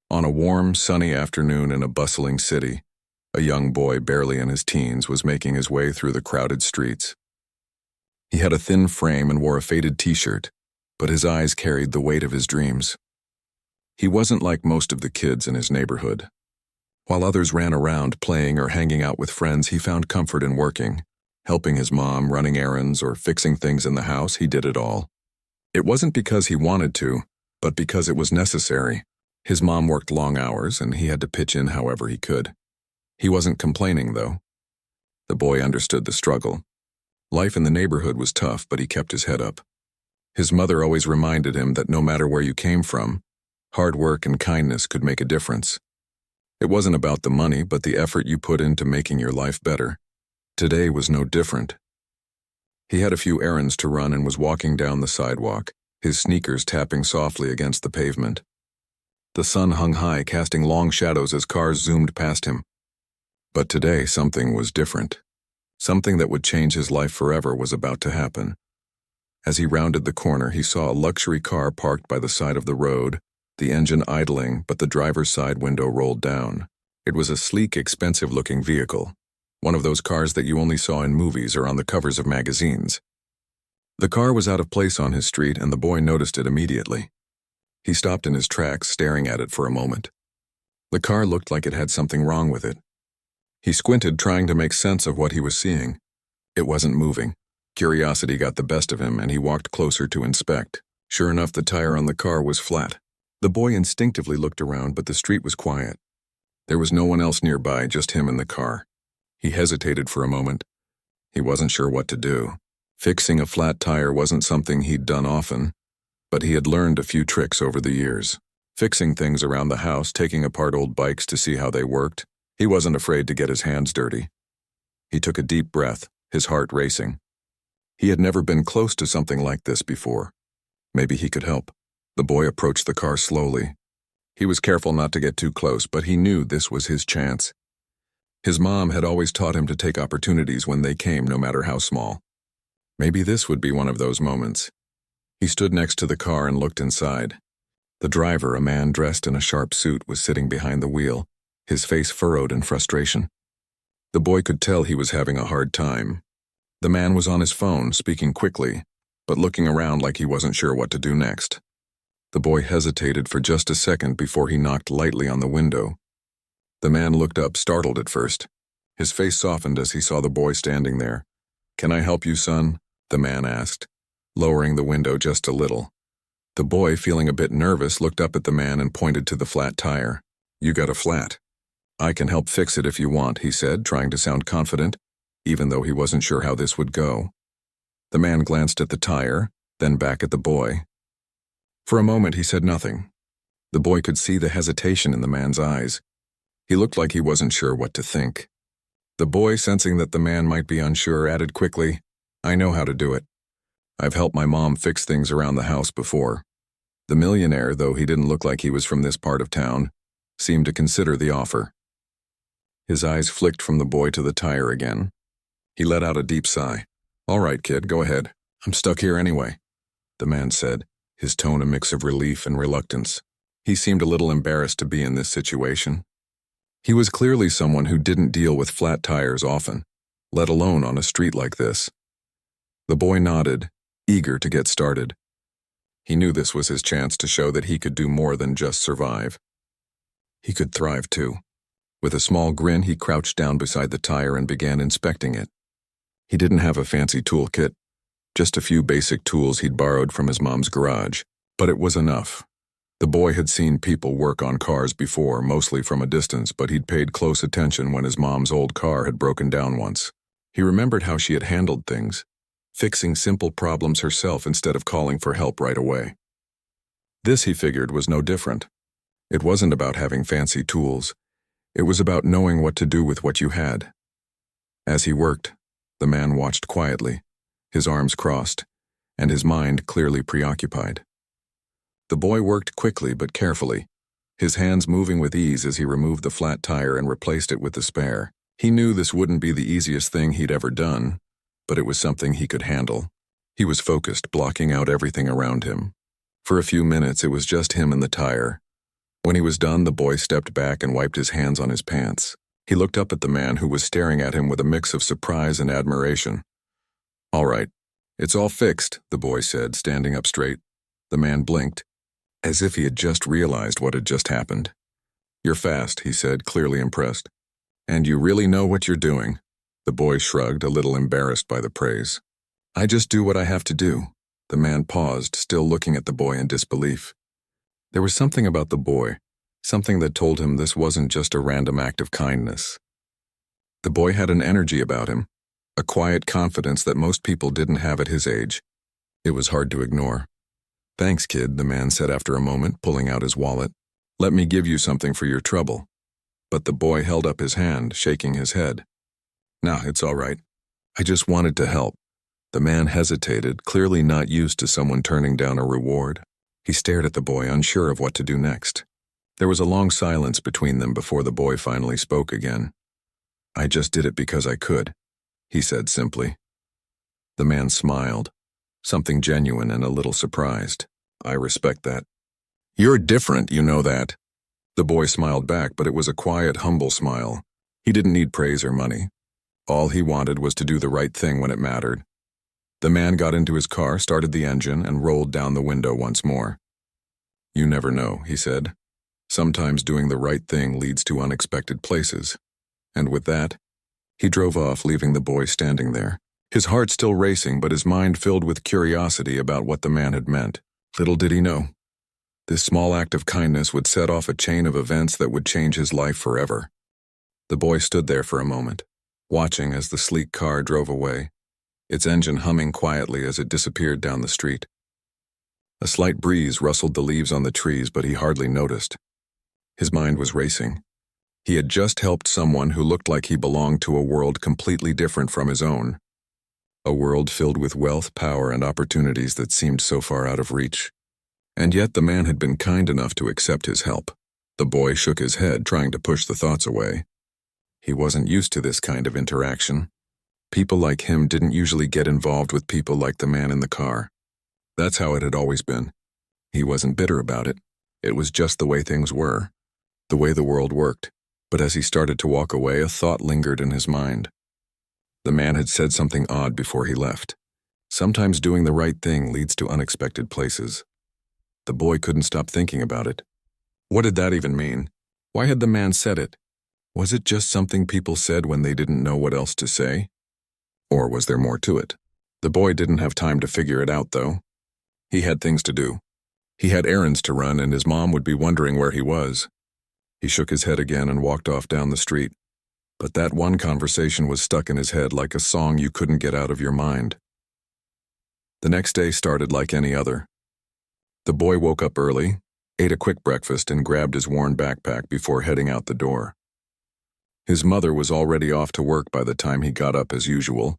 On a warm, sunny afternoon in a bustling city, a young boy barely in his teens was making his way through the crowded streets. He had a thin frame and wore a faded t-shirt, but his eyes carried the weight of his dreams. He wasn't like most of the kids in his neighborhood. While others ran around playing or hanging out with friends, he found comfort in working, helping his mom, running errands, or fixing things in the house. He did it all. It wasn't because he wanted to, but because it was necessary. His mom worked long hours, and he had to pitch in however he could. He wasn't complaining, though. The boy understood the struggle. Life in the neighborhood was tough, but he kept his head up. His mother always reminded him that no matter where you came from, hard work and kindness could make a difference. It wasn't about the money, but the effort you put into making your life better. Today was no different. He had a few errands to run and was walking down the sidewalk, his sneakers tapping softly against the pavement. The sun hung high, casting long shadows as cars zoomed past him. But today, something was different. Something that would change his life forever was about to happen. As he rounded the corner, he saw a luxury car parked by the side of the road, the engine idling, but the driver's side window rolled down. It was a sleek, expensive-looking vehicle, one of those cars that you only saw in movies or on the covers of magazines. The car was out of place on his street, and the boy noticed it immediately. He stopped in his tracks, staring at it for a moment. The car looked like it had something wrong with it. He squinted, trying to make sense of what he was seeing. It wasn't moving. Curiosity got the best of him, and he walked closer to inspect. Sure enough, the tire on the car was flat. The boy instinctively looked around, but the street was quiet. There was no one else nearby, just him and the car. He hesitated for a moment. He wasn't sure what to do. Fixing a flat tire wasn't something he'd done often, but he had learned a few tricks over the years. Fixing things around the house, taking apart old bikes to see how they worked. He wasn't afraid to get his hands dirty. He took a deep breath, his heart racing. He had never been close to something like this before. Maybe he could help. The boy approached the car slowly. He was careful not to get too close, but he knew this was his chance. His mom had always taught him to take opportunities when they came, no matter how small. Maybe this would be one of those moments. He stood next to the car and looked inside. The driver, a man dressed in a sharp suit, was sitting behind the wheel, his face furrowed in frustration. The boy could tell he was having a hard time. The man was on his phone, speaking quickly, but looking around like he wasn't sure what to do next. The boy hesitated for just a second before he knocked lightly on the window. The man looked up, startled at first. His face softened as he saw the boy standing there. "Can I help you, son?" the man asked, lowering the window just a little. The boy, feeling a bit nervous, looked up at the man and pointed to the flat tire. "You got a flat. I can help fix it if you want," he said, trying to sound confident, even though he wasn't sure how this would go. The man glanced at the tire, then back at the boy. For a moment he said nothing. The boy could see the hesitation in the man's eyes. He looked like he wasn't sure what to think. The boy, sensing that the man might be unsure, added quickly, "I know how to do it. I've helped my mom fix things around the house before." The millionaire, though he didn't look like he was from this part of town, seemed to consider the offer. His eyes flicked from the boy to the tire again. He let out a deep sigh. "All right, kid, go ahead. I'm stuck here anyway," the man said, his tone a mix of relief and reluctance. He seemed a little embarrassed to be in this situation. He was clearly someone who didn't deal with flat tires often, let alone on a street like this. The boy nodded, eager to get started. He knew this was his chance to show that he could do more than just survive. He could thrive too. With a small grin, he crouched down beside the tire and began inspecting it. He didn't have a fancy toolkit, just a few basic tools he'd borrowed from his mom's garage, but it was enough. The boy had seen people work on cars before, mostly from a distance, but he'd paid close attention when his mom's old car had broken down once. He remembered how she had handled things, fixing simple problems herself instead of calling for help right away. This, he figured, was no different. It wasn't about having fancy tools. It was about knowing what to do with what you had. As he worked, the man watched quietly, his arms crossed, and his mind clearly preoccupied. The boy worked quickly but carefully, his hands moving with ease as he removed the flat tire and replaced it with the spare. He knew this wouldn't be the easiest thing he'd ever done, but it was something he could handle. He was focused, blocking out everything around him. For a few minutes, it was just him and the tire. When he was done, the boy stepped back and wiped his hands on his pants. He looked up at the man who was staring at him with a mix of surprise and admiration. "All right, it's all fixed," the boy said, standing up straight. The man blinked, as if he had just realized what had just happened. "You're fast," he said, clearly impressed. "And you really know what you're doing." The boy shrugged, a little embarrassed by the praise. "I just do what I have to do." The man paused, still looking at the boy in disbelief. There was something about the boy, something that told him this wasn't just a random act of kindness. The boy had an energy about him, a quiet confidence that most people didn't have at his age. It was hard to ignore. "Thanks, kid," the man said after a moment, pulling out his wallet. "Let me give you something for your trouble." But the boy held up his hand, shaking his head. "Nah, it's all right. I just wanted to help." The man hesitated, clearly not used to someone turning down a reward. He stared at the boy, unsure of what to do next. There was a long silence between them before the boy finally spoke again. "I just did it because I could," he said simply. The man smiled, something genuine and a little surprised. "I respect that. You're different, you know that." The boy smiled back, but it was a quiet, humble smile. He didn't need praise or money. All he wanted was to do the right thing when it mattered. The man got into his car, started the engine, and rolled down the window once more. "You never know," he said. "Sometimes doing the right thing leads to unexpected places." And with that, he drove off, leaving the boy standing there, his heart still racing but his mind filled with curiosity about what the man had meant. Little did he know, this small act of kindness would set off a chain of events that would change his life forever. The boy stood there for a moment, watching as the sleek car drove away, its engine humming quietly as it disappeared down the street. A slight breeze rustled the leaves on the trees, but he hardly noticed. His mind was racing. He had just helped someone who looked like he belonged to a world completely different from his own. A world filled with wealth, power, and opportunities that seemed so far out of reach. And yet the man had been kind enough to accept his help. The boy shook his head, trying to push the thoughts away. He wasn't used to this kind of interaction. People like him didn't usually get involved with people like the man in the car. That's how it had always been. He wasn't bitter about it. It was just the way things were, the way the world worked. But as he started to walk away, a thought lingered in his mind. The man had said something odd before he left. Sometimes doing the right thing leads to unexpected places. The boy couldn't stop thinking about it. What did that even mean? Why had the man said it? Was it just something people said when they didn't know what else to say? Or was there more to it? The boy didn't have time to figure it out, though. He had things to do. He had errands to run, and his mom would be wondering where he was. He shook his head again and walked off down the street. But that one conversation was stuck in his head like a song you couldn't get out of your mind. The next day started like any other. The boy woke up early, ate a quick breakfast, and grabbed his worn backpack before heading out the door. His mother was already off to work by the time he got up as usual.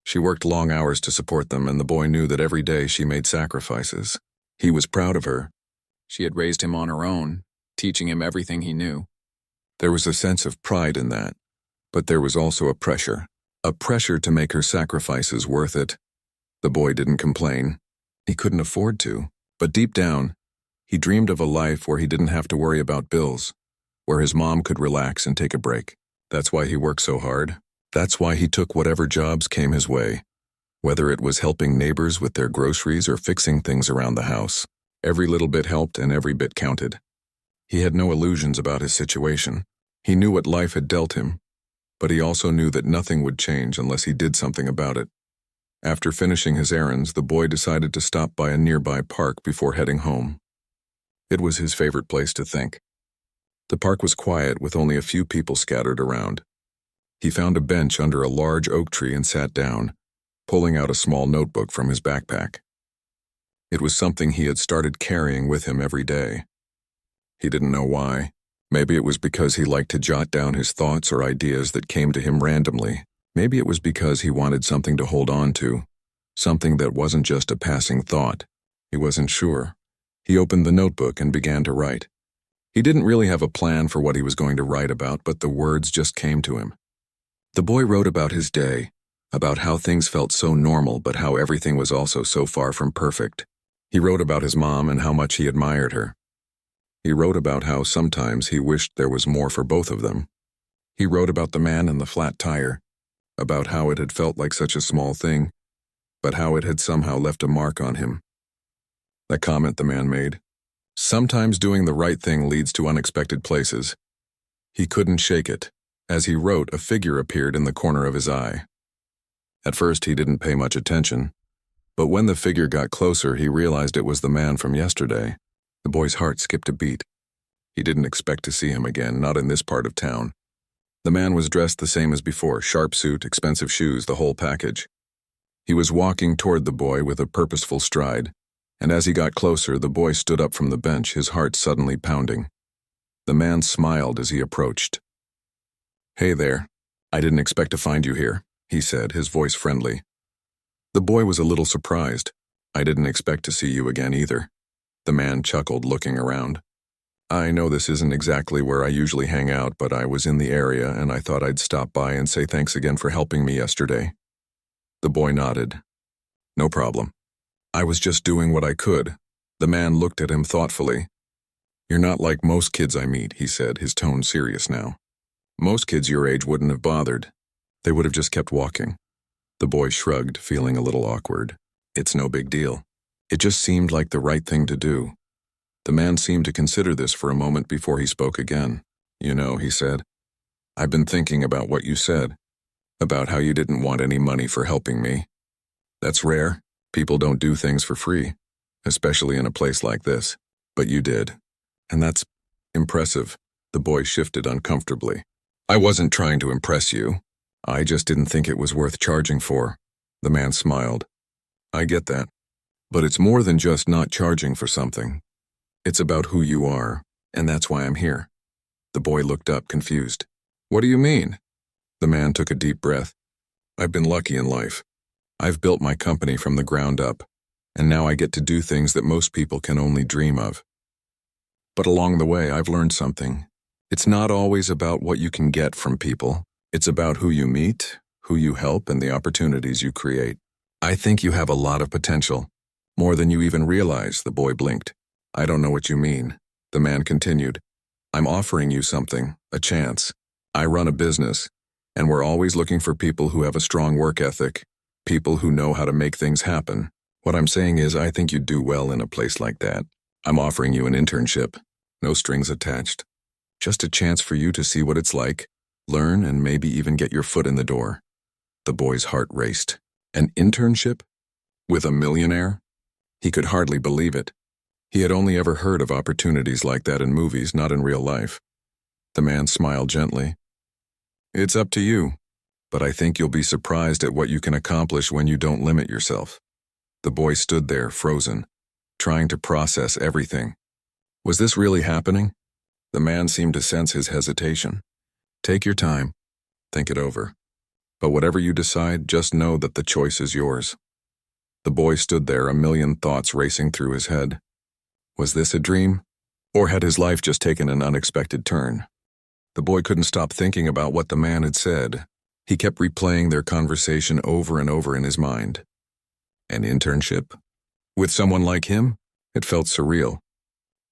She worked long hours to support them, and the boy knew that every day she made sacrifices. He was proud of her. She had raised him on her own, teaching him everything he knew. There was a sense of pride in that, but there was also a pressure to make her sacrifices worth it. The boy didn't complain. He couldn't afford to, but deep down, he dreamed of a life where he didn't have to worry about bills, where his mom could relax and take a break. That's why he worked so hard. That's why he took whatever jobs came his way, whether it was helping neighbors with their groceries or fixing things around the house. Every little bit helped and every bit counted. He had no illusions about his situation. He knew what life had dealt him, but he also knew that nothing would change unless he did something about it. After finishing his errands, the boy decided to stop by a nearby park before heading home. It was his favorite place to think. The park was quiet with only a few people scattered around. He found a bench under a large oak tree and sat down, pulling out a small notebook from his backpack. It was something he had started carrying with him every day. He didn't know why. Maybe it was because he liked to jot down his thoughts or ideas that came to him randomly. Maybe it was because he wanted something to hold on to, something that wasn't just a passing thought. He wasn't sure. He opened the notebook and began to write. He didn't really have a plan for what he was going to write about, but the words just came to him. The boy wrote about his day, about how things felt so normal, but how everything was also so far from perfect. He wrote about his mom and how much he admired her. He wrote about how sometimes he wished there was more for both of them. He wrote about the man and the flat tire, about how it had felt like such a small thing, but how it had somehow left a mark on him. That comment the man made. Sometimes doing the right thing leads to unexpected places. He couldn't shake it. As he wrote, a figure appeared in the corner of his eye. At first, he didn't pay much attention, but when the figure got closer, he realized it was the man from yesterday. The boy's heart skipped a beat. He didn't expect to see him again, not in this part of town. The man was dressed the same as before, sharp suit, expensive shoes, the whole package. He was walking toward the boy with a purposeful stride, and as he got closer, the boy stood up from the bench, his heart suddenly pounding. The man smiled as he approached. "Hey there. I didn't expect to find you here," he said, his voice friendly. The boy was a little surprised. "I didn't expect to see you again either." The man chuckled, looking around. "I know this isn't exactly where I usually hang out, but I was in the area and I thought I'd stop by and say thanks again for helping me yesterday." The boy nodded. "No problem. I was just doing what I could." The man looked at him thoughtfully. "You're not like most kids I meet," he said, his tone serious now. "Most kids your age wouldn't have bothered. They would have just kept walking." The boy shrugged, feeling a little awkward. "It's no big deal. It just seemed like the right thing to do." The man seemed to consider this for a moment before he spoke again. "You know," he said, "I've been thinking about what you said, about how you didn't want any money for helping me. That's rare. People don't do things for free, especially in a place like this. But you did. And that's impressive." The boy shifted uncomfortably. "I wasn't trying to impress you. I just didn't think it was worth charging for." The man smiled. "I get that. But it's more than just not charging for something. It's about who you are, and that's why I'm here." The boy looked up, confused. "What do you mean?" The man took a deep breath. "I've been lucky in life. I've built my company from the ground up, and now I get to do things that most people can only dream of. But along the way, I've learned something. It's not always about what you can get from people. It's about who you meet, who you help, and the opportunities you create. I think you have a lot of potential. More than you even realize," the boy blinked. "I don't know what you mean." The man continued. "I'm offering you something, a chance. I run a business, and we're always looking for people who have a strong work ethic, people who know how to make things happen. What I'm saying is I think you'd do well in a place like that. I'm offering you an internship, no strings attached. Just a chance for you to see what it's like, learn, and maybe even get your foot in the door." The boy's heart raced. An internship? With a millionaire? He could hardly believe it. He had only ever heard of opportunities like that in movies, not in real life. The man smiled gently. "It's up to you, but I think you'll be surprised at what you can accomplish when you don't limit yourself." The boy stood there, frozen, trying to process everything. Was this really happening? The man seemed to sense his hesitation. "Take your time. Think it over. But whatever you decide, just know that the choice is yours." The boy stood there, a million thoughts racing through his head. Was this a dream? Or had his life just taken an unexpected turn? The boy couldn't stop thinking about what the man had said. He kept replaying their conversation over and over in his mind. An internship? With someone like him? It felt surreal.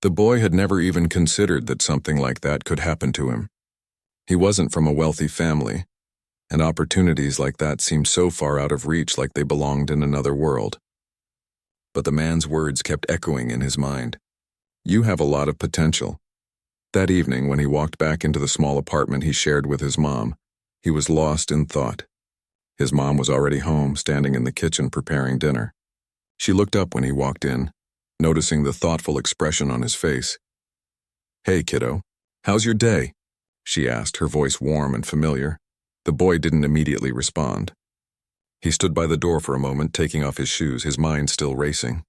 The boy had never even considered that something like that could happen to him. He wasn't from a wealthy family, and opportunities like that seemed so far out of reach, like they belonged in another world. But the man's words kept echoing in his mind. "You have a lot of potential." That evening, when he walked back into the small apartment he shared with his mom, he was lost in thought. His mom was already home, standing in the kitchen preparing dinner. She looked up when he walked in, noticing the thoughtful expression on his face. "Hey, kiddo, how's your day?" she asked, her voice warm and familiar. The boy didn't immediately respond. He stood by the door for a moment, taking off his shoes, his mind still racing.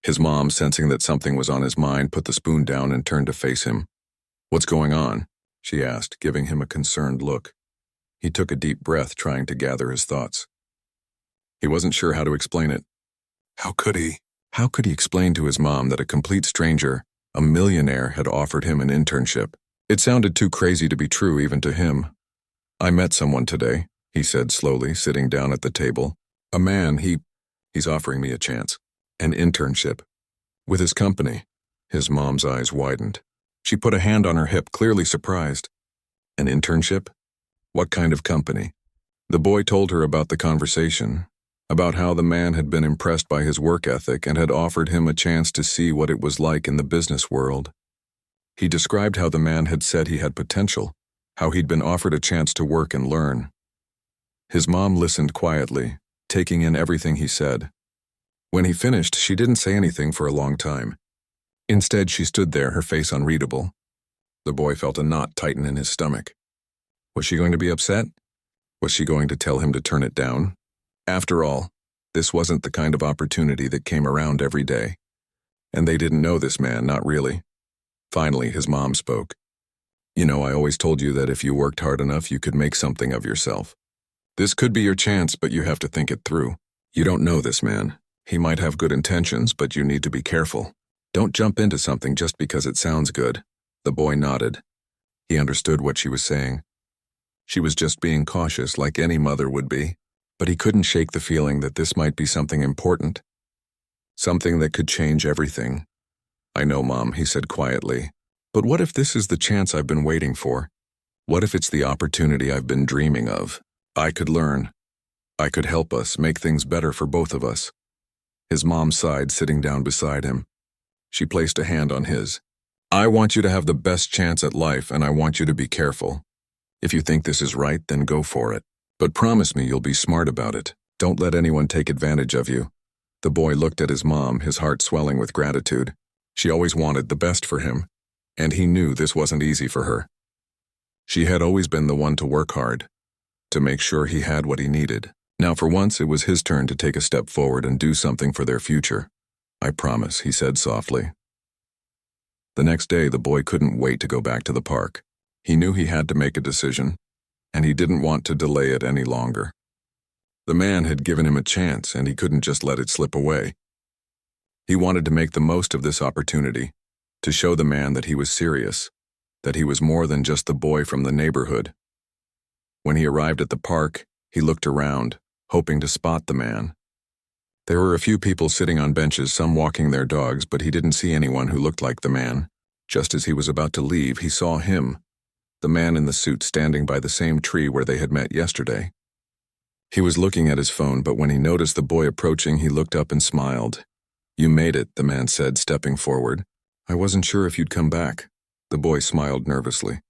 His mom, sensing that something was on his mind, put the spoon down and turned to face him. "What's going on?" she asked, giving him a concerned look. He took a deep breath, trying to gather his thoughts. He wasn't sure how to explain it. How could he? How could he explain to his mom that a complete stranger, a millionaire, had offered him an internship? It sounded too crazy to be true even to him. "I met someone today," he said slowly, sitting down at the table. "A man, he's offering me a chance. An internship. With his company." His mom's eyes widened. She put a hand on her hip, clearly surprised. An internship? What kind of company? The boy told her about the conversation, about how the man had been impressed by his work ethic and had offered him a chance to see what it was like in the business world. He described how the man had said he had potential, how he'd been offered a chance to work and learn. His mom listened quietly, taking in everything he said. When he finished, she didn't say anything for a long time. Instead, she stood there, her face unreadable. The boy felt a knot tighten in his stomach. Was she going to be upset? Was she going to tell him to turn it down? After all, this wasn't the kind of opportunity that came around every day. And they didn't know this man, not really. Finally, his mom spoke. You know, I always told you that if you worked hard enough, you could make something of yourself. This could be your chance, but you have to think it through. You don't know this man. He might have good intentions, but you need to be careful. Don't jump into something just because it sounds good. The boy nodded. He understood what she was saying. She was just being cautious, like any mother would be, but he couldn't shake the feeling that this might be something important. Something that could change everything. I know, Mom, he said quietly. But what if this is the chance I've been waiting for? What if it's the opportunity I've been dreaming of? I could learn. I could help us make things better for both of us. His mom sighed, sitting down beside him. She placed a hand on his. I want you to have the best chance at life, and I want you to be careful. If you think this is right, then go for it. But promise me you'll be smart about it. Don't let anyone take advantage of you. The boy looked at his mom, his heart swelling with gratitude. She always wanted the best for him, and he knew this wasn't easy for her. She had always been the one to work hard, to make sure he had what he needed. Now for once it was his turn to take a step forward and do something for their future. I promise, he said softly. The next day the boy couldn't wait to go back to the park. He knew he had to make a decision, and he didn't want to delay it any longer. The man had given him a chance, and he couldn't just let it slip away. He wanted to make the most of this opportunity, to show the man that he was serious, that he was more than just the boy from the neighborhood. When he arrived at the park, he looked around, hoping to spot the man. There were a few people sitting on benches, some walking their dogs, but he didn't see anyone who looked like the man. Just as he was about to leave, he saw him, the man in the suit standing by the same tree where they had met yesterday. He was looking at his phone, but when he noticed the boy approaching, he looked up and smiled. You made it, the man said, stepping forward. I wasn't sure if you'd come back. The boy smiled nervously.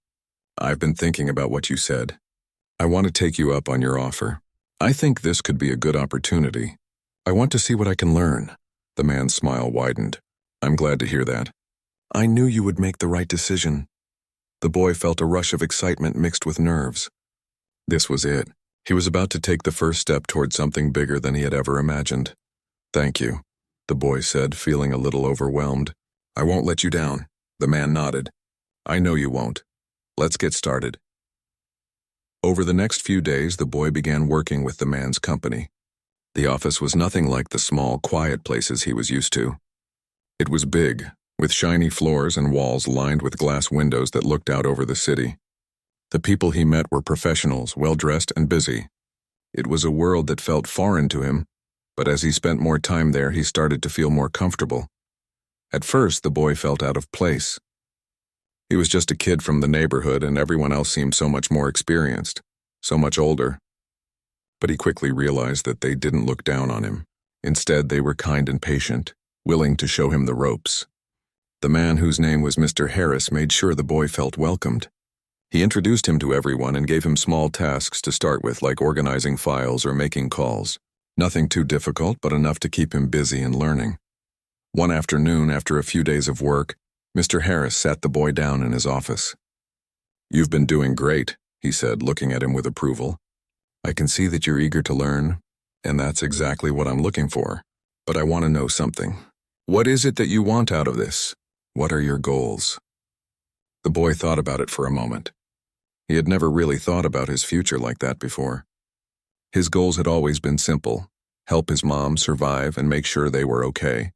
I've been thinking about what you said. I want to take you up on your offer. I think this could be a good opportunity. I want to see what I can learn. The man's smile widened. I'm glad to hear that. I knew you would make the right decision. The boy felt a rush of excitement mixed with nerves. This was it. He was about to take the first step toward something bigger than he had ever imagined. Thank you, the boy said, feeling a little overwhelmed. I won't let you down. The man nodded. I know you won't. Let's get started. Over the next few days, the boy began working with the man's company. The office was nothing like the small, quiet places he was used to. It was big, with shiny floors and walls lined with glass windows that looked out over the city. The people he met were professionals, well-dressed and busy. It was a world that felt foreign to him, but as he spent more time there, he started to feel more comfortable. At first, the boy felt out of place. He was just a kid from the neighborhood, and everyone else seemed so much more experienced, so much older. But he quickly realized that they didn't look down on him. Instead, they were kind and patient, willing to show him the ropes. The man, whose name was Mr. Harris, made sure the boy felt welcomed. He introduced him to everyone and gave him small tasks to start with, like organizing files or making calls. Nothing too difficult, but enough to keep him busy and learning. One afternoon, after a few days of work, Mr. Harris sat the boy down in his office. You've been doing great, he said, looking at him with approval. I can see that you're eager to learn, and that's exactly what I'm looking for. But I want to know something. What is it that you want out of this? What are your goals? The boy thought about it for a moment. He had never really thought about his future like that before. His goals had always been simple: help his mom survive and make sure they were okay.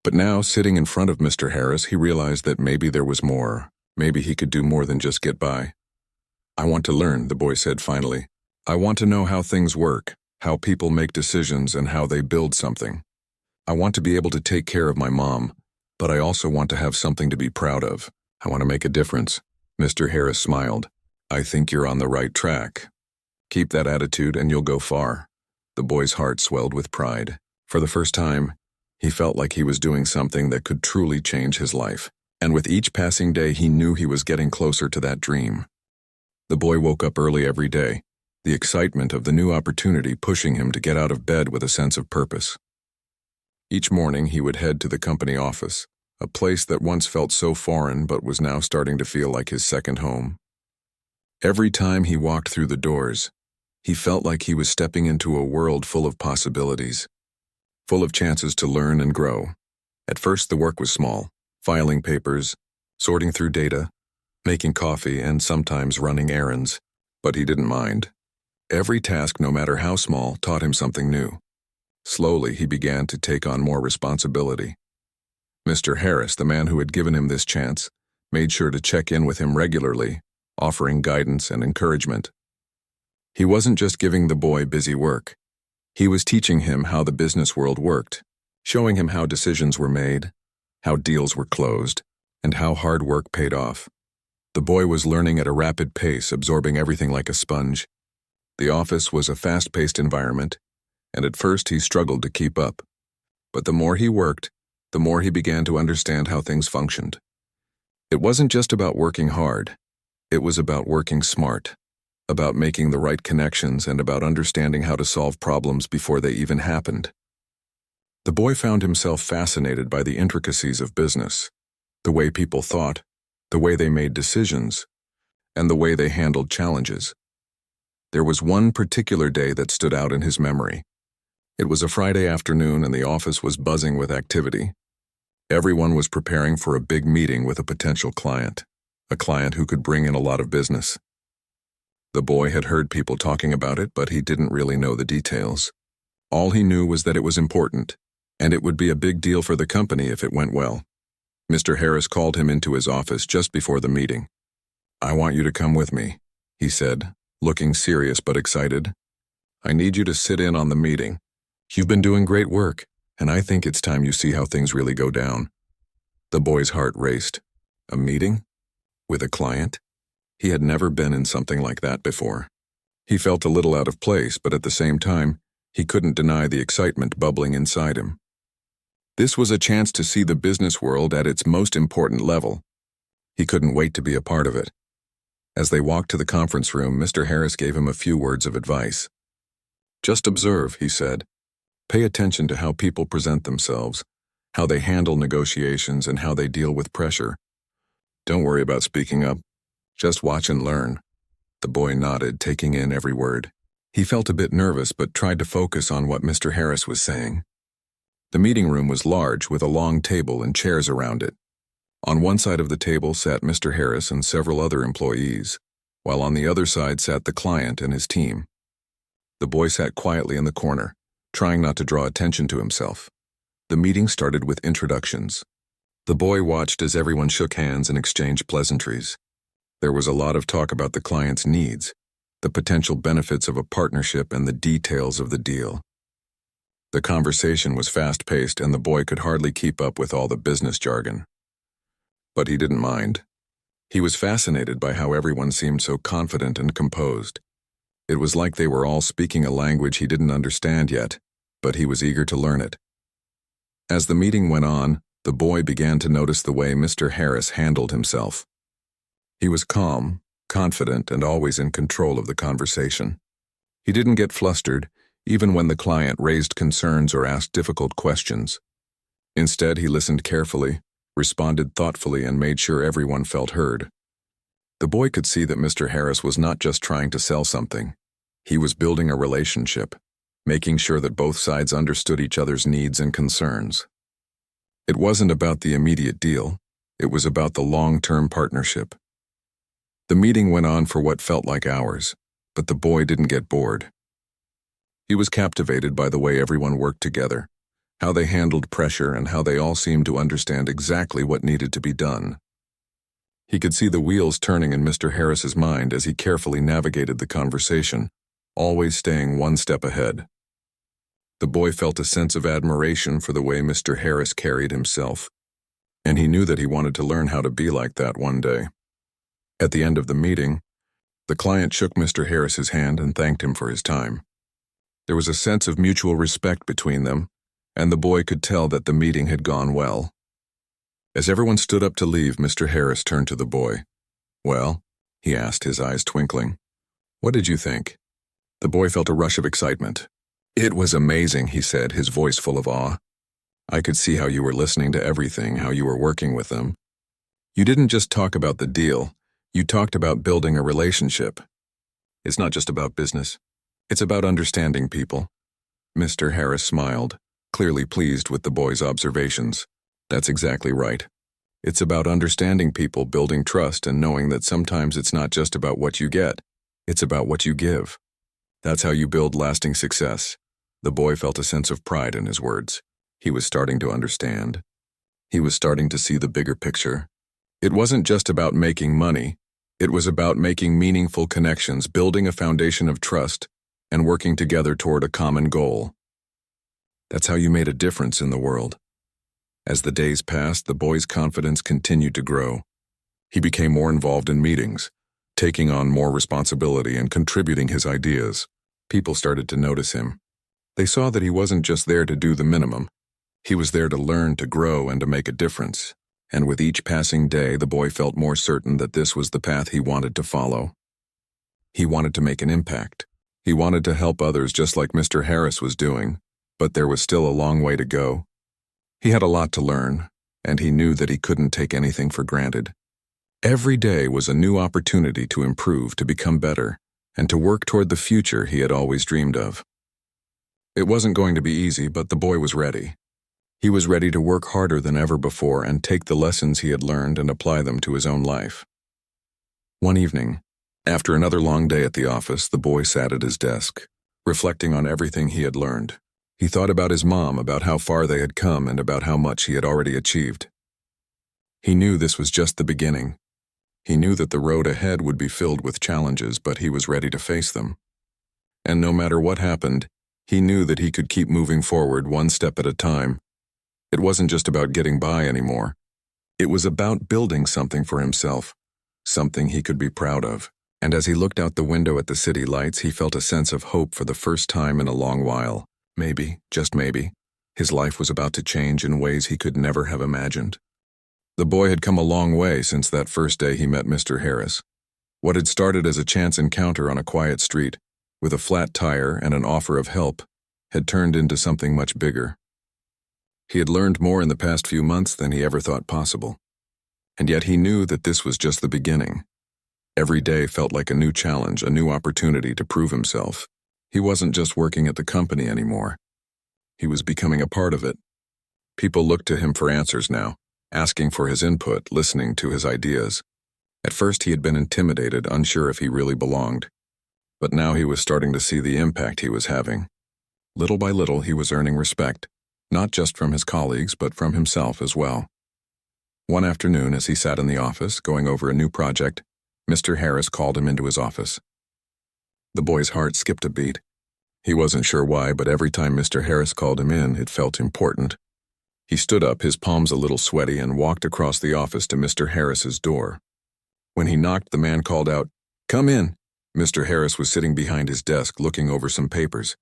But now, sitting in front of Mr. Harris, he realized that maybe there was more. Maybe he could do more than just get by. I want to learn, the boy said finally. I want to know how things work, how people make decisions, and how they build something. I want to be able to take care of my mom, but I also want to have something to be proud of. I want to make a difference. Mr. Harris smiled. I think you're on the right track. Keep that attitude and you'll go far. The boy's heart swelled with pride. For the first time, he felt like he was doing something that could truly change his life. And with each passing day, he knew he was getting closer to that dream. The boy woke up early every day, the excitement of the new opportunity pushing him to get out of bed with a sense of purpose. Each morning, he would head to the company office, a place that once felt so foreign but was now starting to feel like his second home. Every time he walked through the doors, he felt like he was stepping into a world full of possibilities, full of chances to learn and grow. At first, the work was small, filing papers, sorting through data, making coffee, and sometimes running errands. But he didn't mind. Every task, no matter how small, taught him something new. Slowly, he began to take on more responsibility. Mr. Harris, the man who had given him this chance, made sure to check in with him regularly, offering guidance and encouragement. He wasn't just giving the boy busy work. He was teaching him how the business world worked, showing him how decisions were made, how deals were closed, and how hard work paid off. The boy was learning at a rapid pace, absorbing everything like a sponge. The office was a fast-paced environment, and at first he struggled to keep up. But the more he worked, the more he began to understand how things functioned. It wasn't just about working hard. It was about working smart, about making the right connections, and about understanding how to solve problems before they even happened. The boy found himself fascinated by the intricacies of business, the way people thought, the way they made decisions, and the way they handled challenges. There was one particular day that stood out in his memory. It was a Friday afternoon and the office was buzzing with activity. Everyone was preparing for a big meeting with a potential client, a client who could bring in a lot of business. The boy had heard people talking about it, but he didn't really know the details. All he knew was that it was important, and it would be a big deal for the company if it went well. Mr. Harris called him into his office just before the meeting. I want you to come with me, he said, looking serious but excited. I need you to sit in on the meeting. You've been doing great work, and I think it's time you see how things really go down. The boy's heart raced. A meeting? With a client? He had never been in something like that before. He felt a little out of place, but at the same time, he couldn't deny the excitement bubbling inside him. This was a chance to see the business world at its most important level. He couldn't wait to be a part of it. As they walked to the conference room, Mr. Harris gave him a few words of advice. Just observe, he said. Pay attention to how people present themselves, how they handle negotiations, and how they deal with pressure. Don't worry about speaking up. Just watch and learn. The boy nodded, taking in every word. He felt a bit nervous, but tried to focus on what Mr. Harris was saying. The meeting room was large, with a long table and chairs around it. On one side of the table sat Mr. Harris and several other employees, while on the other side sat the client and his team. The boy sat quietly in the corner, trying not to draw attention to himself. The meeting started with introductions. The boy watched as everyone shook hands and exchanged pleasantries. There was a lot of talk about the client's needs, the potential benefits of a partnership, and the details of the deal. The conversation was fast-paced, and the boy could hardly keep up with all the business jargon. But he didn't mind. He was fascinated by how everyone seemed so confident and composed. It was like they were all speaking a language he didn't understand yet, but he was eager to learn it. As the meeting went on, the boy began to notice the way Mr. Harris handled himself. He was calm, confident, and always in control of the conversation. He didn't get flustered, even when the client raised concerns or asked difficult questions. Instead, he listened carefully, responded thoughtfully, and made sure everyone felt heard. The boy could see that Mr. Harris was not just trying to sell something. He was building a relationship, making sure that both sides understood each other's needs and concerns. It wasn't about the immediate deal. It was about the long-term partnership. The meeting went on for what felt like hours, but the boy didn't get bored. He was captivated by the way everyone worked together, how they handled pressure, and how they all seemed to understand exactly what needed to be done. He could see the wheels turning in Mr. Harris's mind as he carefully navigated the conversation, always staying one step ahead. The boy felt a sense of admiration for the way Mr. Harris carried himself. and he knew that he wanted to learn how to be like that one day. At the end of the meeting, the client shook Mr. Harris's hand and thanked him for his time. There was a sense of mutual respect between them, and the boy could tell that the meeting had gone well. As everyone stood up to leave, Mr. Harris turned to the boy. "Well?" he asked, his eyes twinkling. "What did you think?" The boy felt a rush of excitement. "It was amazing," he said, his voice full of awe. "I could see how you were listening to everything, how you were working with them. You didn't just talk about the deal, you talked about building a relationship. It's not just about business. It's about understanding people." Mr. Harris smiled, clearly pleased with the boy's observations. "That's exactly right. It's about understanding people, building trust, and knowing that sometimes it's not just about what you get, it's about what you give. That's how you build lasting success." The boy felt a sense of pride in his words. He was starting to understand. He was starting to see the bigger picture. It wasn't just about making money. It was about making meaningful connections, building a foundation of trust, and working together toward a common goal. That's how you made a difference in the world. As the days passed, the boy's confidence continued to grow. He became more involved in meetings, taking on more responsibility and contributing his ideas. People started to notice him. They saw that he wasn't just there to do the minimum. He was there to learn, to grow, and to make a difference. And with each passing day, the boy felt more certain that this was the path he wanted to follow. He wanted to make an impact. He wanted to help others just like Mr. Harris was doing, but there was still a long way to go. He had a lot to learn, and he knew that he couldn't take anything for granted. Every day was a new opportunity to improve, to become better, and to work toward the future he had always dreamed of. It wasn't going to be easy, but the boy was ready. He was ready to work harder than ever before and take the lessons he had learned and apply them to his own life. One evening, after another long day at the office, the boy sat at his desk, reflecting on everything he had learned. He thought about his mom, about how far they had come, and about how much he had already achieved. He knew this was just the beginning. He knew that the road ahead would be filled with challenges, but he was ready to face them. And no matter what happened, he knew that he could keep moving forward one step at a time. It wasn't just about getting by anymore. It was about building something for himself, something he could be proud of. And as he looked out the window at the city lights, he felt a sense of hope for the first time in a long while. Maybe, just maybe, his life was about to change in ways he could never have imagined. The boy had come a long way since that first day he met Mr. Harris. What had started as a chance encounter on a quiet street, with a flat tire and an offer of help, had turned into something much bigger. He had learned more in the past few months than he ever thought possible. And yet he knew that this was just the beginning. Every day felt like a new challenge, a new opportunity to prove himself. He wasn't just working at the company anymore. He was becoming a part of it. People looked to him for answers now, asking for his input, listening to his ideas. At first he had been intimidated, unsure if he really belonged. But now he was starting to see the impact he was having. Little by little he was earning respect, not just from his colleagues, but from himself as well. One afternoon, as he sat in the office, going over a new project, Mr. Harris called him into his office. The boy's heart skipped a beat. He wasn't sure why, but every time Mr. Harris called him in, it felt important. He stood up, his palms a little sweaty, and walked across the office to Mr. Harris's door. When he knocked, the man called out, "Come in." Mr. Harris was sitting behind his desk, looking over some papers.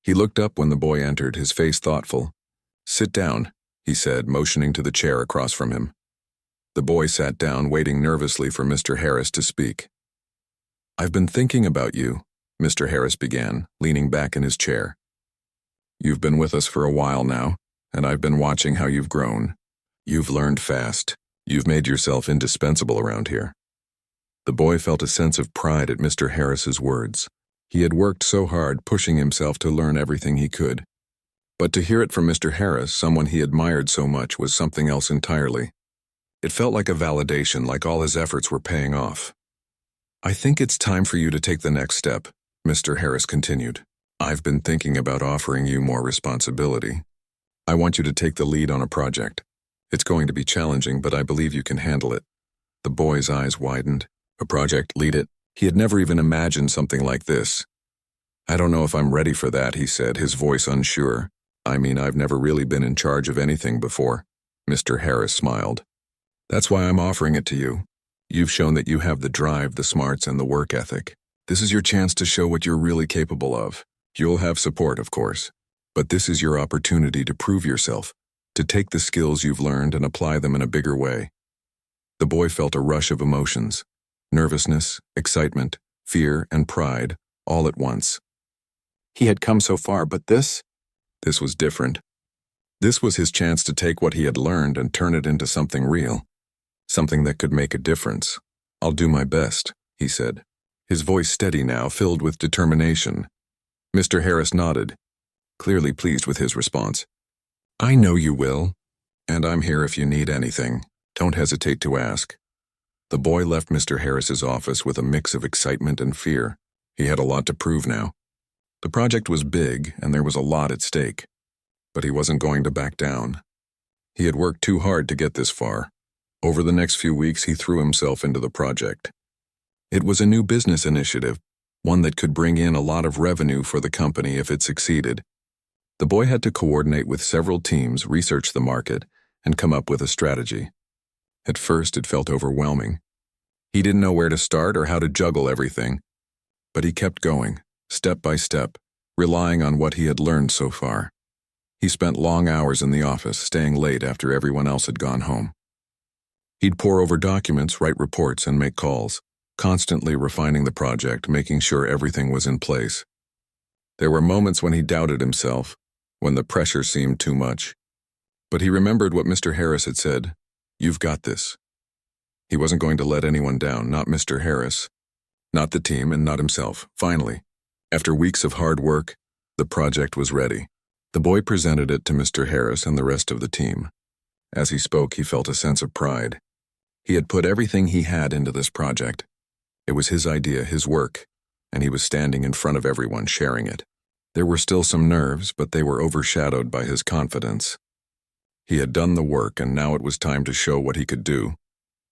He looked up when the boy entered, his face thoughtful. "Sit down," he said, motioning to the chair across from him. The boy sat down, waiting nervously for Mr. Harris to speak. "I've been thinking about you," Mr. Harris began, leaning back in his chair. "You've been with us for a while now, and I've been watching how you've grown. You've learned fast. You've made yourself indispensable around here." The boy felt a sense of pride at Mr. Harris's words. He had worked so hard, pushing himself to learn everything he could. But to hear it from Mr. Harris, someone he admired so much, was something else entirely. It felt like a validation, like all his efforts were paying off. "I think it's time for you to take the next step," Mr. Harris continued. "I've been thinking about offering you more responsibility. I want you to take the lead on a project. It's going to be challenging, but I believe you can handle it." The boy's eyes widened. A project, lead it? He had never even imagined something like this. "I don't know if I'm ready for that," he said, his voice unsure. "I mean, I've never really been in charge of anything before." Mr. Harris smiled. That's why I'm offering it to you. You've shown that you have the drive, the smarts, and the work ethic. This is your chance to show what you're really capable of. You'll have support, of course. But this is your opportunity to prove yourself, to take the skills you've learned and apply them in a bigger way. The boy felt a rush of emotions, nervousness, excitement, fear, and pride, all at once. He had come so far, but this was different. This was his chance to take what he had learned and turn it into something real, something that could make a difference. I'll do my best, he said, his voice steady now, filled with determination. Mr. Harris nodded, clearly pleased with his response. I know you will, and I'm here if you need anything. Don't hesitate to ask. The boy left Mr. Harris's office with a mix of excitement and fear. He had a lot to prove now. The project was big, and there was a lot at stake. But he wasn't going to back down. He had worked too hard to get this far. Over the next few weeks, he threw himself into the project. It was a new business initiative, one that could bring in a lot of revenue for the company if it succeeded. The boy had to coordinate with several teams, research the market, and come up with a strategy. At first, it felt overwhelming. He didn't know where to start or how to juggle everything. But he kept going, step by step, relying on what he had learned so far. He spent long hours in the office, staying late after everyone else had gone home. He'd pore over documents, write reports, and make calls, constantly refining the project, making sure everything was in place. There were moments when he doubted himself, when the pressure seemed too much. But he remembered what Mr. Harris had said, "You've got this." He wasn't going to let anyone down, not Mr. Harris, not the team, and not himself. Finally, after weeks of hard work, the project was ready. The boy presented it to Mr. Harris and the rest of the team. As he spoke, he felt a sense of pride. He had put everything he had into this project. It was his idea, his work, and he was standing in front of everyone sharing it. There were still some nerves, but they were overshadowed by his confidence. He had done the work, and now it was time to show what he could do.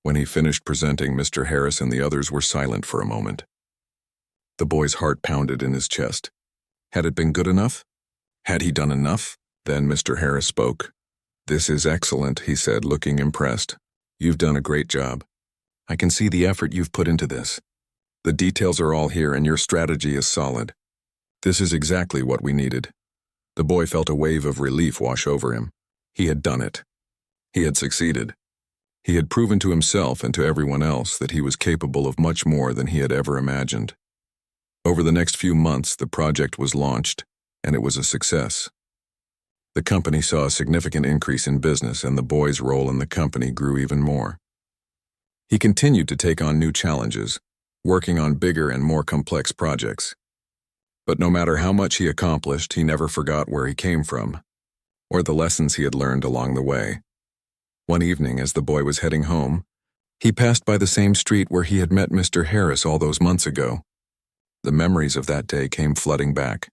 When he finished presenting, Mr. Harris and the others were silent for a moment. The boy's heart pounded in his chest. Had it been good enough? Had he done enough? Then Mr. Harris spoke. "This is excellent," he said, looking impressed. "You've done a great job. I can see the effort you've put into this. The details are all here, and your strategy is solid. This is exactly what we needed." The boy felt a wave of relief wash over him. He had done it. He had succeeded. He had proven to himself and to everyone else that he was capable of much more than he had ever imagined. Over the next few months, the project was launched, and it was a success. The company saw a significant increase in business, and the boy's role in the company grew even more. He continued to take on new challenges, working on bigger and more complex projects. But no matter how much he accomplished, he never forgot where he came from, or the lessons he had learned along the way. One evening, as the boy was heading home, he passed by the same street where he had met Mr. Harris all those months ago. The memories of that day came flooding back,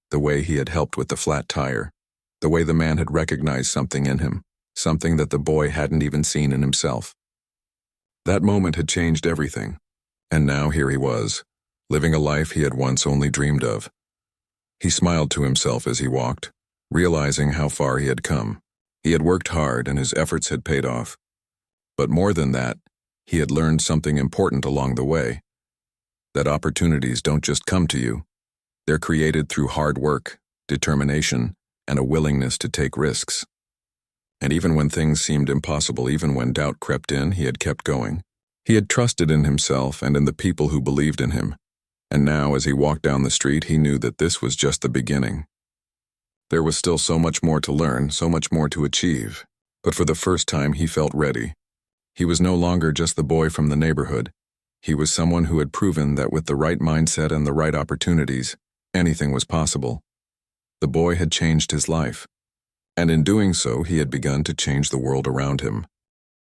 the way he had helped with the flat tire, the way the man had recognized something in him, something that the boy hadn't even seen in himself. That moment had changed everything, and now here he was, living a life he had once only dreamed of. He smiled to himself as he walked, realizing how far he had come. He had worked hard, and his efforts had paid off. But more than that, he had learned something important along the way. That opportunities don't just come to you. They're created through hard work, determination, and a willingness to take risks. And even when things seemed impossible, even when doubt crept in, he had kept going. He had trusted in himself and in the people who believed in him. And now, as he walked down the street, he knew that this was just the beginning. There was still so much more to learn, so much more to achieve. But for the first time, he felt ready. He was no longer just the boy from the neighborhood. He was someone who had proven that with the right mindset and the right opportunities, anything was possible. The boy had changed his life. And in doing so, he had begun to change the world around him.